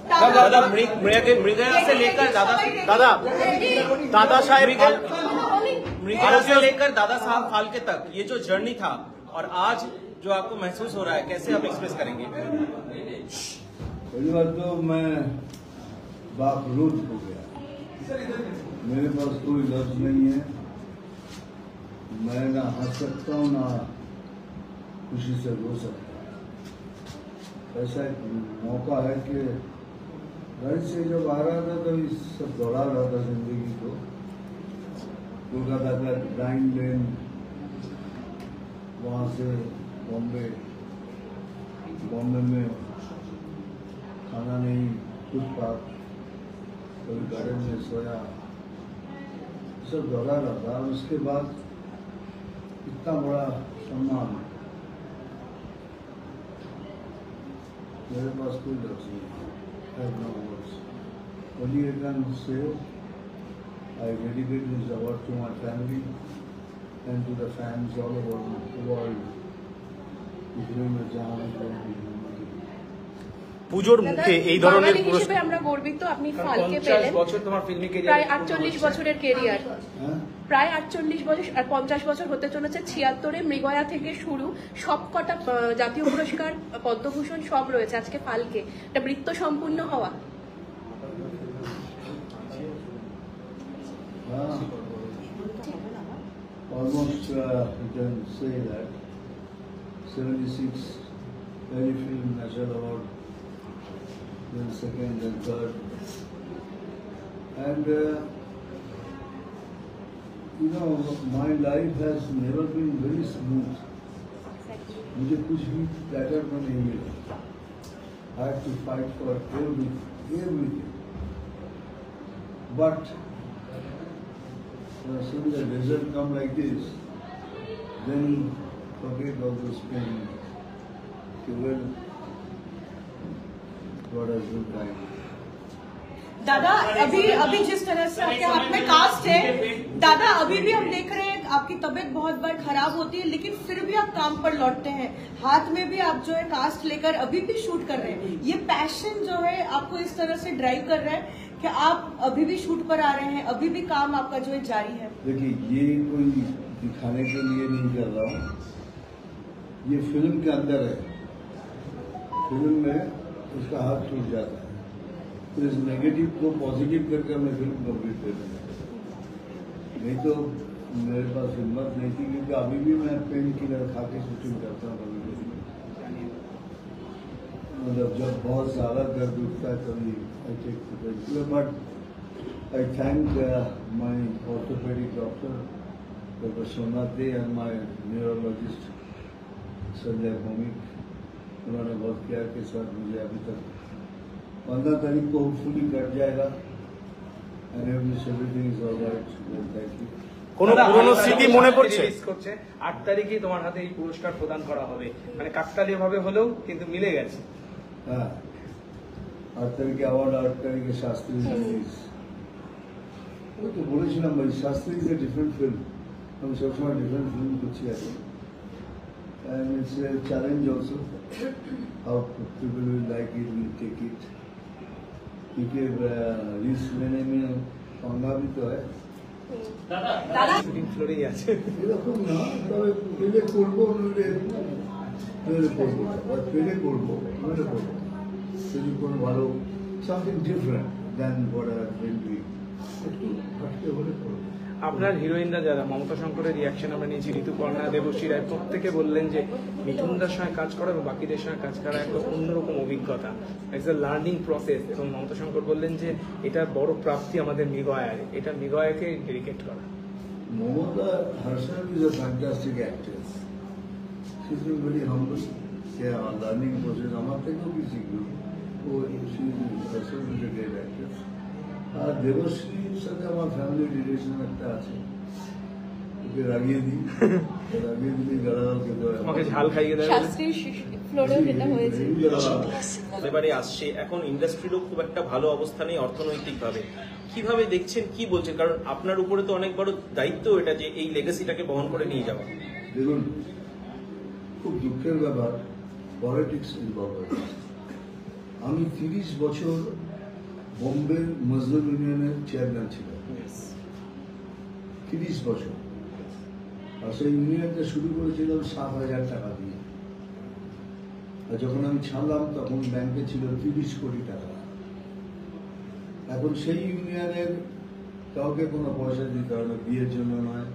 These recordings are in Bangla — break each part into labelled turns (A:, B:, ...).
A: दादा मृगया से लेकर दादा साहेब मृगया से लेकर दादा साहब फाल्के तक ये जो जर्नी था और आज जो आपको महसूस हो रहा है, कैसे आप एक्सप्रेस करेंगे?
B: पहली बात तो मैं बाखरूद हो गया। मेरे पास कोई लफ्ज नहीं है। मैं ना हंस सकता हूँ ना खुशी से रो सकता हूँ। ऐसा एक मौका है कि घर से जब आ रहा था तो सब दौड़ा रहा था जिंदगी को। कोलकाता का डाइन लेन, वहाँ से बॉम्बे में खाना नहीं, फुटपाथ, कभी गार्डन में सोया, सब दौड़ा रहा था। उसके बाद इतना बड़ा सम्मान, मेरे पास कोई लफ्ज़ नहीं। Only I can say I dedicate this award to my family and to the fans all over the world.
A: পুজোর মুখে এই ধরনের
C: পুরস্কার আমরা গর্বিত। আপনি ফালকে পেলেন।
A: 50 বছর তোমার ফিল্মি ক্যারিয়ার,
C: প্রায় 48 বছরের ক্যারিয়ার, প্রায় 48 বছর আর 50 বছর হতে চলেছে। 76-এ মৃগয়া থেকে শুরু সবকটা জাতীয় পুরস্কার, পদ্মভূষণ সব রয়েছে। আজকে ফালকে একটা বৃত্ত সম্পূর্ণ হওয়া।
B: Almost you can say that 76 early film national award, then second, then third, and you know my life has never been very smooth. मुझे कुछ भी प्लेटर में नहीं मिला। I had to fight for everything. But as soon as the result come like this, then forget all those pain. Well, God has been kind.
D: दादा अभी जिस तरह से आपके हाथ में कास्ट है, दादा अभी भी हम देख रहे हैं आपकी तबीयत बहुत बार खराब होती है, लेकिन फिर भी आप काम पर लौटते हैं। हाथ में भी आप जो है कास्ट लेकर अभी भी शूट कर रहे हैं। ये पैशन जो है आपको इस तरह से ड्राइव कर रहा है कि आप अभी भी शूट पर आ रहे हैं, अभी भी काम आपका जो है जारी है।
B: देखिए, ये कोई दिखाने के लिए नहीं कर रहा हूँ, ये फिल्म के अंदर है। फिल्म में उसका हाथ टूट जाता है, तो इस नेगेटिव को पॉजिटिव करके मैं फिल्म कंप्लीट कर दूँगा। नहीं तो मेरे पास हिम्मत नहीं थी, क्योंकि अभी भी मैं पेन किलर खा के शूटिंग करता हूँ। मतलब जब बहुत ज़्यादा दर्द उठता है तभी I take the painkiller, but I thank my orthopedic doctor, Dr. Somnath Dey, and my neurologist, Sanjay Bhumik. उन्होंने बहुत केयर के साथ मुझे अभी तक 15 तारीख को होपफुली कट जाएगा। And everything is all right. Thank you.
A: কোন পুরনো স্মৃতি মনে পড়ছে?
E: 8 তারিখে তোমার হাতে এই পুরস্কার প্রদান করা হবে, মানে কাকতালীয় ভাবে হলেও কিন্তু মিলে গেছে।
B: হ্যাঁ, 8 তারিখে অ্যাওয়ার্ড, 8 তারিখে শাস্ত্রী রিলিজ। ওই তো বলেছিলাম ভাই, Shastri is a different film. আমি সবসময় ডিফারেন্ট ফিল্ম করছি এখন। And it's a challenge also. How people will like it, will take it. क्योंकि रिस्क लेने में पंगा भी तो है।
E: শুটিং ফ্লোরেই আছে
B: এরকম না, তবে পেলে করবো, নইলে করবো, পেলে করবো, নইলে করবো। যদি কোনো ভালো something different then what I have been doing, একটু হাঁটতে হলে করবো।
E: আপনার হিরোইনরা যারা, মমতা শঙ্করের রিয়াকশন আমরা নিয়েছি, ঋতুপর্ণা, দেবশ্রী রায়, প্রত্যেকে বললেন যে মিঠুনদার সঙ্গে কাজ করা এবং বাকিদের সঙ্গে কাজ করা একটা অন্যরকম অভিজ্ঞতা, ইটস এ লার্নিং প্রসেস। এবং মমতা শঙ্কর বললেন যে এটা বড় প্রাপ্তি আমাদের মৃগয়ার, এটা মৃগয়াকে ডেডিকেট করা।
B: Mamata herself is a fantastic actress. She's been very humble. Learning process আমার থেকেও কি শিখলো। ও she herself is a great actress. আর দেবশ্রীর সাথে আমার ফ্যামিলি রিলেশন একটা আছে, ওকে রাগিয়ে দিই, রাগিয়ে দিলেই গালাগাল খেতে হয়,
E: আমাকে ঝাল খাইয়ে দেয়।
A: এবারে আসছে, এখন ইন্ডাস্ট্রিরও খুব একটা ভালো অবস্থা নেই অর্থনৈতিকভাবে। কিভাবে দেখছেন, কি বলছেন? কারণ আপনার উপরে তো অনেক বড় দায়িত্ব এটা, যে এই লেগাসিটাকে বহন করে নিয়ে যাওয়া।
B: দেখুন, খুব দুঃখের ব্যাপার, পলিটিক্স ইনভলভ হয়েছে। আমি 30 বছর বোম্বে মজদুর ইউনিয়নের চেয়ারম্যান ছিলাম, 30 বছর। আর সেই ইউনিয়নটা শুরু করেছিলাম 7,000 টাকা দিয়ে। আর যখন আমি ছাড়লাম তখন ব্যাংকে ছিল 30 কোটি টাকা। এখন সেই ইউনিয়নের কাউকে কোনো পয়সা দিতে হয় না, বিয়ের জন্য নয়,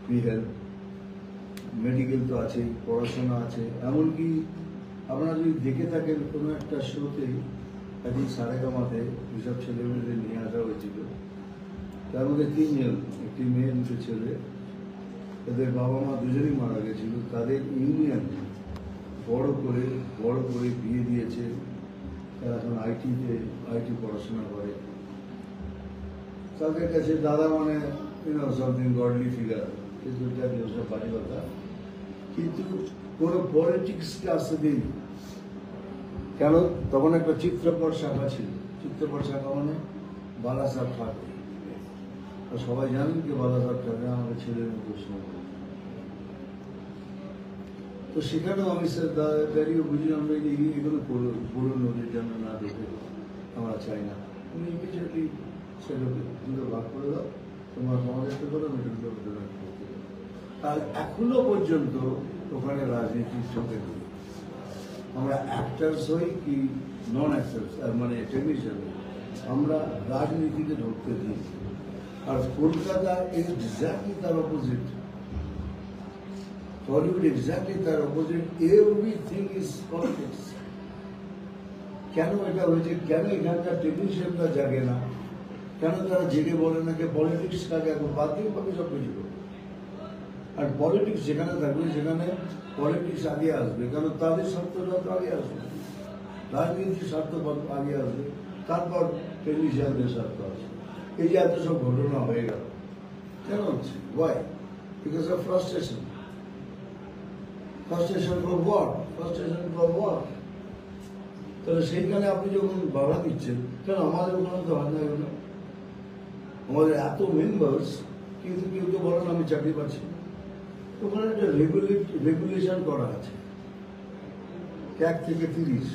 B: ফ্রি হেল্প, মেডিকেল তো আছেই, পড়াশোনা আছে। এমনকি আপনারা যদি দেখে থাকেন কোনো একটা শোতে একদিন সারেগামাতে যেসব ছেলেমেয়েদের নিয়ে আসা হয়েছিল, তার মধ্যে 3 জন, একটি মেয়ে, 2 ছেলে, তাদের বাবা মা দুজনেই মারা গেছিল। তাদের ইউনিয়ন বড় করে বিয়ে দিয়েছে। তারা এখন আইটি পড়াশোনা করে। তাদের কাছে দাদা মানে সামথিং গডলি ফিগার, কিন্তু এটা ওসব বাড়ি কথা। কিন্তু কোনো পলিটিক্সকে আসতে দিন কেন? তখন একটা চিত্রপট শাখা ছিল। চিত্রপট শাখা মানে বালাসাহেব ঠাকুর। সবাই জানেন কি বালাসাহেব ঠাকুর আমাদের ছেলের মতো শোনা। তো সেখানেও আমি স্যার দাঁড়িয়ে বুঝি আমরা এগুলো পুরো নদীর জন্য না ঢুকে আমরা চাই না। উনি ইমিডিয়েটলি সেগুলোকে দুটো ভাগ করে দাও, তোমার সমাজের করো, মিডিল করতে দাও। আর এখনো পর্যন্ত ওখানে রাজনীতির চোখে দিই আমরা অ্যাক্টার্স হই কি নন অ্যাক্টার্স, মানে টেকনিশিয়ান, আমরা রাজনীতিতে ঢুকতে দিই। আর কলকাতা এক্স্যাক্টলি তার অপোজিট, বলিউড এক্স্যাক্টলি তার অপোজিট। Everything is politics. কেন এটা হয়েছে? কেন এখানকার টেকনিশিয়ানরা জাগে না? কেন তারা জেগে বলে না যে পলিটিক্স কাকে এখন বাদ দিয়ে পাবে সব কিছু করবে? আর পলিটিক্স যেখানে থাকবে সেখানে পলিটিক্স আগে আসবে, কারণ তাদের স্বার্থটা তো আগে আসবে, রাজনীতির স্বার্থ আগে আসবে, তারপর টেকনিশিয়ানদের স্বার্থ আসবে। এই যে এত সব ঘটনা হয়ে গেল কেন হচ্ছে? Why? Because of frustration. Frustration for what? Frustration for what? তাহলে সেইখানে আপনি যখন বাধা দিচ্ছেন, কেন আমাদের ওখানে তো হয় না এগুলো? আমাদের এত মেম্বার্স, কিন্তু কেউ তো বলেন আমি চাকরি পাচ্ছি। ওখানে একটা রেগুলেশন করা আছে, 1 থেকে 30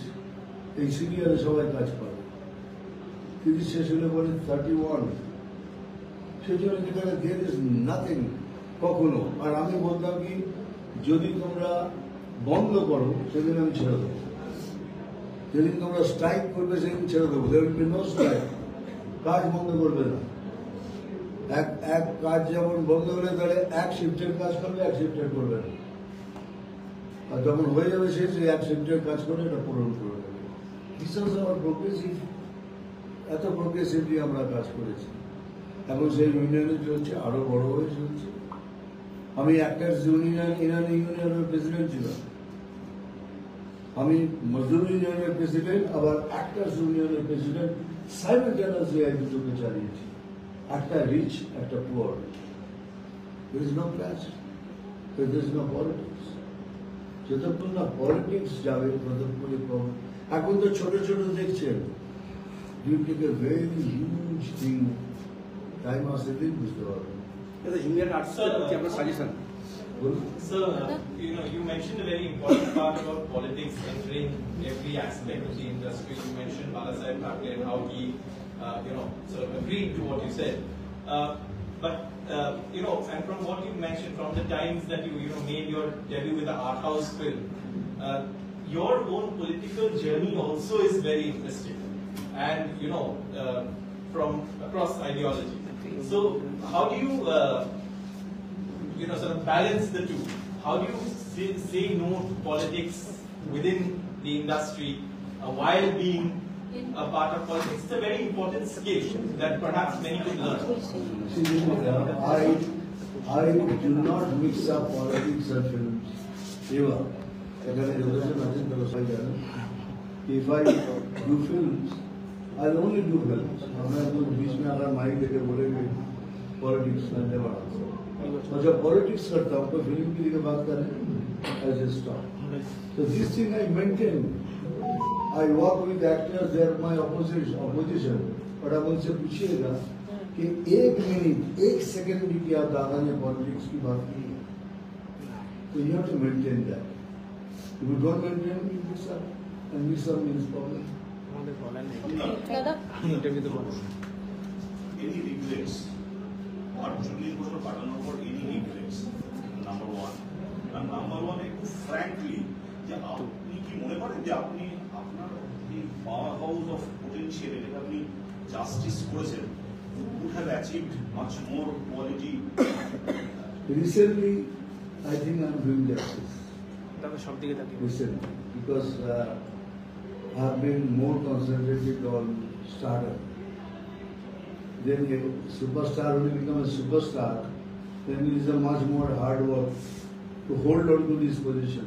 B: এই সিরিয়ালে সবাই কাজ করে। 30 শেষ হলে বলে 31। সেই জন্য যেখানে দেয়ার ইজ নাথিং কখনো। আর আমি বলতাম কি, যদি তোমরা বন্ধ করো সেদিন আমি ছেড়ে দেবো, যেদিন তোমরা স্ট্রাইক করবে সেদিন ছেড়ে দেবো। There will be no strike. কাজ বন্ধ করবে না। এক কাজ যেমন বন্ধ হলে তাহলে 1 শিফটের কাজ করবে, 1 শিফটের করবে না। আর যখন হয়ে যাবে শেষ, 1 শিফটের কাজ করে এটা পূরণ করে দেবে। বিশ্বাস আমার প্রোগ্রেসিভ, এত প্রোগ্রেসিভলি আমরা কাজ করেছি। এখন সেই ইউনিয়নে চলছে, আরো বড় হয়ে চলছে। আমি অ্যাক্টার্স ইউনিয়নের প্রেসিডেন্ট ছিলাম, আমি মজদুর ইউনিয়নের প্রেসিডেন্ট, আবার অ্যাক্টার্স ইউনিয়নের প্রেসিডেন্ট। সাইমেলটেনিয়াসলি এই দুটোকে চালিয়েছি, একটা রিচ একটা poor. There is no clash, there is no politics. যতক্ষণ না পলিটিক্স যাবে ততক্ষণ প্রবলেম। এখন তো ছোট ছোট দেখছেন, you take a very huge thing, time আসলে দিন বুঝতে পারবেন।
F: ইন্ডিয়ান আর্টস আপনার suggestion?
A: Sir, you mentioned a very important part about politics entering every aspect of the industry. You mentioned Balasaheb Thackeray and how he, sort of agreed to what you said. But and from what you mentioned, from the times that you made your debut with the art house film, your own political journey also is very interesting, and from across ideology. So, how do you sort of balance the two? How do you say no to politics within the industry while being a part of politics? It's a very important skill that perhaps many could learn.
B: I do not mix up politics and films. Ever. If I do films, I'll only do films. बीच में अगर माइक लेके बोलेंगे politics में never answer. और जब politics करता हूँ तो फिल्म की लिए बात करें, I just stop. So this thing I maintain. I work with actors, they are my opposition. But आप उनसे पूछिएगा कि 1 मिनट 1 सेकंड भी क्या दादा ने पॉलिटिक्स की बात की है, तो you have to maintain that. If you don't maintain, you mix up, and mix up means problem.
E: আমাদের বলেন
C: দাদা
E: ইন্টারভিউতে বলেন
G: any regrets? 48 বছর কাটানোর পর any regrets? Number one. আর নাম্বার ওয়ান একটু ফ্র্যাঙ্কলি যে আপনি কি মনে করেন যে আপনি আপনার এই পাওয়ার হাউস অফ পোটেনশিয়াল এটাকে আপনি জাস্টিস করেছেন? would have achieved much more quality.
B: Recently, I think I'm doing justice.
E: তাদের সব দিকে তাকিয়ে
B: Recently, because I have been more concentrated on startup. Then a superstar will become a superstar, then it is a much more hard work to hold on to this position.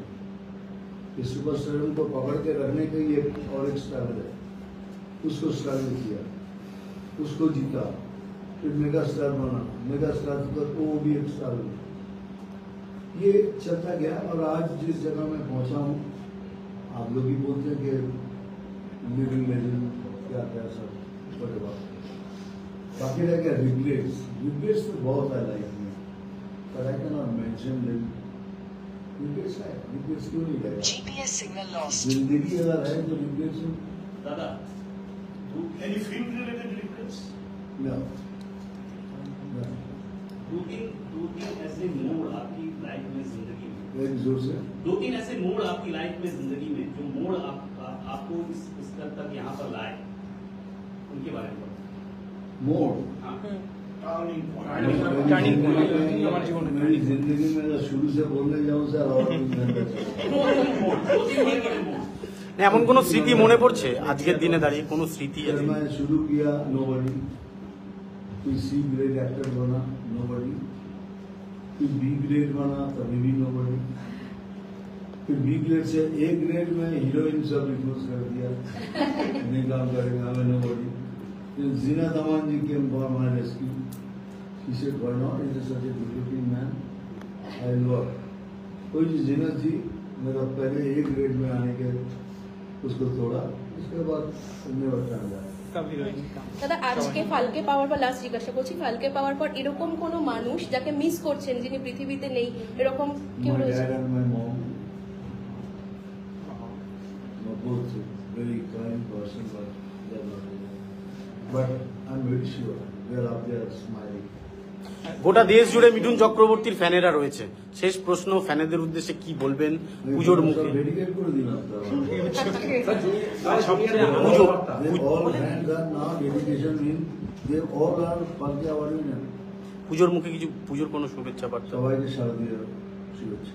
B: इस superstar को पकड़ के रखने का ही एक और एक स्ट्रगल है. उसको स्ट्रगल किया, उसको जीता, फिर मेगा स्टार बना, मेगा स्टार तो वो भी एक स्ट्रगल. ये चलता गया और आज जिस जगह मैं पहुंचा हूँ, आप लोग भी बोलते हैं कि लिविंग लेजेंड क्या क्या सब बड़े बात. बाकी रह गया रिग्रेट्स. रिग्रेट्स तो बहुत है लाइफ में, पर I can not mention them. Regrets है, रिग्रेट्स क्यों नहीं रहेगा?
H: GPS signal lost.
B: जिंदगी अगर है तो रिग्रेट्स
G: दादा, any field related regrets?
B: no.
I: दो तीन ऐसे मोड़ आपकी लाइफ में जिंदगी में
B: एक जोर से
I: दो तीन ऐसे मोड़ आपकी लाइफ में जिंदगी में जो मोड़ आपको इस स्तर तक यहाँ पर लाए उनके बारे में बताओ।
B: मोड़.
I: हाँ
G: Turning point.
E: Turning point. हमारे जीवन में
B: मेरी जिंदगी में अगर शुरू से बोलने जाऊँ सर और भी मेहनत है.
I: दो तीन बड़े मोड़
F: না, এমন কোনো স্মৃতি মনে পড়ছে আজকের দিনে দাঁড়িয়ে কোনো স্মৃতি
B: जब
F: আছে?
B: मैं शुरू किया नोबडी, कोई सी ग्रेड एक्टर बना नोबडी, कोई बी ग्रेड बना तभी भी नोबडी, फिर बी ग्रेड से ए ग्रेड में हीरोइन सब रिफ्यूज कर दिया, नहीं काम करेगा मैं नोबडी. फिर Zeenat Aman ji came for my rescue. He said, why not? He is such a good looking man. I love. कोई जीनत जी मेरा पहले ए ग्रेड में आने के उसको तोड़ा, उसके बाद नेवर टर्न बैक.
E: কবি রয়েছে
C: দাদা আজকে ফালকে পাওয়ার পর লাস্ট জিজ্ঞাসা করছি, ফালকে পাওয়ার পর এরকম কোনো মানুষ যাকে মিস করছেন যিনি পৃথিবীতে নেই, এরকম কেউ
B: My
C: রয়েছে?
B: dad and my mom were both very kind person, but they are not here. But I'm very sure they are up there smiling.
F: গোটা দেশ জুড়ে মিঠুন চক্রবর্তীর ফ্যানেরা রয়েছে। শেষ প্রশ্ন, ফ্যানেদের উদ্দেশ্যে কি বলবেন পুজোর মুখে?
B: Dedicate করে দিন আপনারা.
E: সবচেয়ে
F: পুজো
B: They all hands are now dedication mean they all are Falke award winner.
F: পুজোর মুখে কিছু পুজোর কোনো শুভেচ্ছা বার্তা?
B: সবাইকে শারদীয় শুভেচ্ছা.